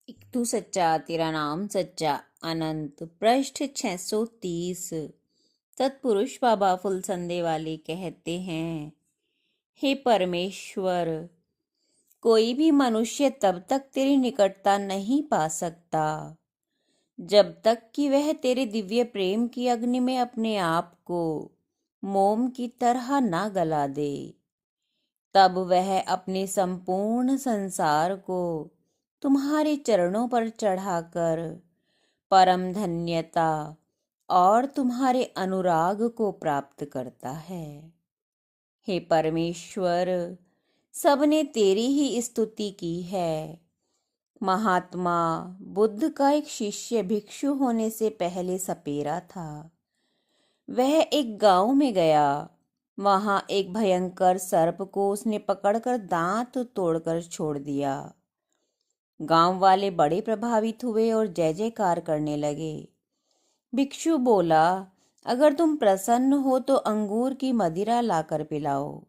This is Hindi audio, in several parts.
एक तू सच्चा तेरा नाम सच्चा। अनंत पृष्ठ 630। तत्पुरुष बाबा फुलसंदे वाले कहते हैं, हे परमेश्वर, कोई भी मनुष्य तब तक तेरी निकटता नहीं पा सकता जब तक कि वह तेरे दिव्य प्रेम की अग्नि में अपने आप को मोम की तरह ना गला दे। तब वह अपने संपूर्ण संसार को तुम्हारे चरणों पर चढ़ाकर परम धन्यता और तुम्हारे अनुराग को प्राप्त करता है। हे परमेश्वर, सबने तेरी ही स्तुति की है। महात्मा बुद्ध का एक शिष्य भिक्षु होने से पहले सपेरा था। वह एक गांव में गया। वहां एक भयंकर सर्प को उसने पकड़कर दांत तोड़कर छोड़ दिया। गांव वाले बड़े प्रभावित हुए और जय जयकार करने लगे। भिक्षु बोला, अगर तुम प्रसन्न हो तो अंगूर की मदिरा लाकर पिलाओ।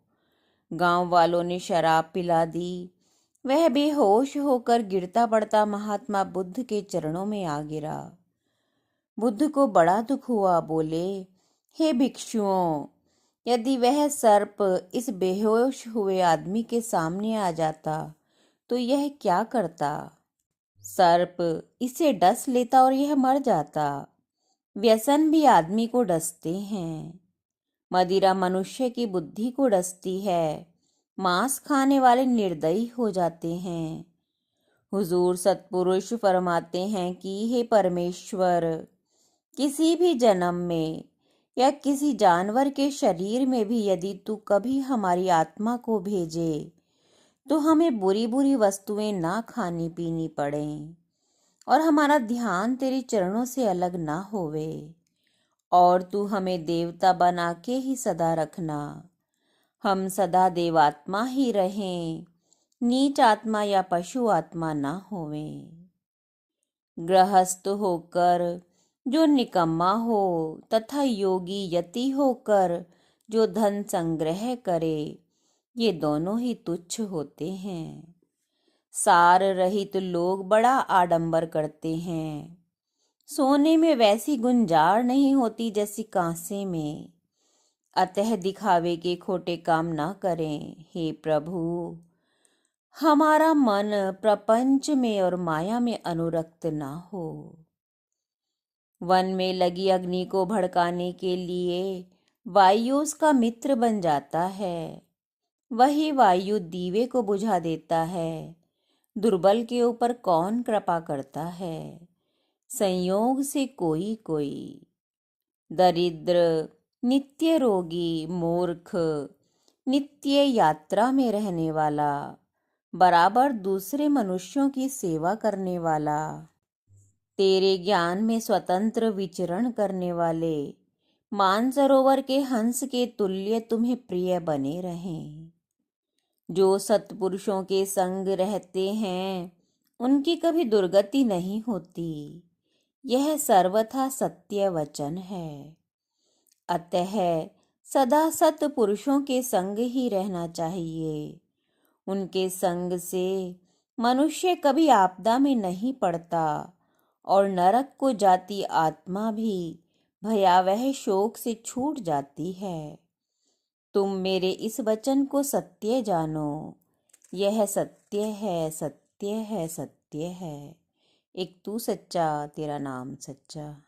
गांव वालों ने शराब पिला दी। वह बेहोश होकर गिरता पड़ता महात्मा बुद्ध के चरणों में आ गिरा। बुद्ध को बड़ा दुख हुआ। बोले, हे भिक्षुओं, यदि वह सर्प इस बेहोश हुए आदमी के सामने आ जाता तो यह क्या करता? सर्प इसे डस लेता और यह मर जाता। व्यसन भी आदमी को डसते हैं। मदिरा मनुष्य की बुद्धि को डसती है। मांस खाने वाले निर्दयी हो जाते हैं। हुजूर सतपुरुष फरमाते हैं कि हे परमेश्वर, किसी भी जन्म में या किसी जानवर के शरीर में भी यदि तू कभी हमारी आत्मा को भेजे तो हमें बुरी बुरी वस्तुएं ना खानी पीनी पड़ें और हमारा ध्यान तेरे चरणों से अलग ना होवे, और तू हमें देवता बना के ही सदा रखना। हम सदा देवात्मा ही रहें, नीच आत्मा या पशु आत्मा ना होवें। गृहस्थ होकर जो निकम्मा हो तथा योगी यति होकर जो धन संग्रह करे, ये दोनों ही तुच्छ होते हैं। सार रहित लोग बड़ा आडंबर करते हैं। सोने में वैसी गुंजार नहीं होती जैसी कांसे में। अतः दिखावे के खोटे काम ना करें। हे प्रभु, हमारा मन प्रपंच में और माया में अनुरक्त ना हो। वन में लगी अग्नि को भड़काने के लिए वायु उसका मित्र बन जाता है। वही वायु दीवे को बुझा देता है। दुर्बल के ऊपर कौन कृपा करता है? संयोग से कोई कोई। दरिद्र, नित्य रोगी, मूर्ख, नित्य यात्रा में रहने वाला, बराबर दूसरे मनुष्यों की सेवा करने वाला, तेरे ज्ञान में स्वतंत्र विचरण करने वाले, मानसरोवर के हंस के तुल्य तुम्हें प्रिय बने रहें। जो सत्पुरुषों के संग रहते हैं उनकी कभी दुर्गति नहीं होती। यह सर्वथा सत्य वचन है। अतः सदा सत्पुरुषों के संग ही रहना चाहिए। उनके संग से मनुष्य कभी आपदा में नहीं पड़ता और नरक को जाती आत्मा भी भयावह शोक से छूट जाती है। तुम मेरे इस वचन को सत्य जानो। यह सत्य है, सत्य है, सत्य है। एक तू सच्चा तेरा नाम सच्चा।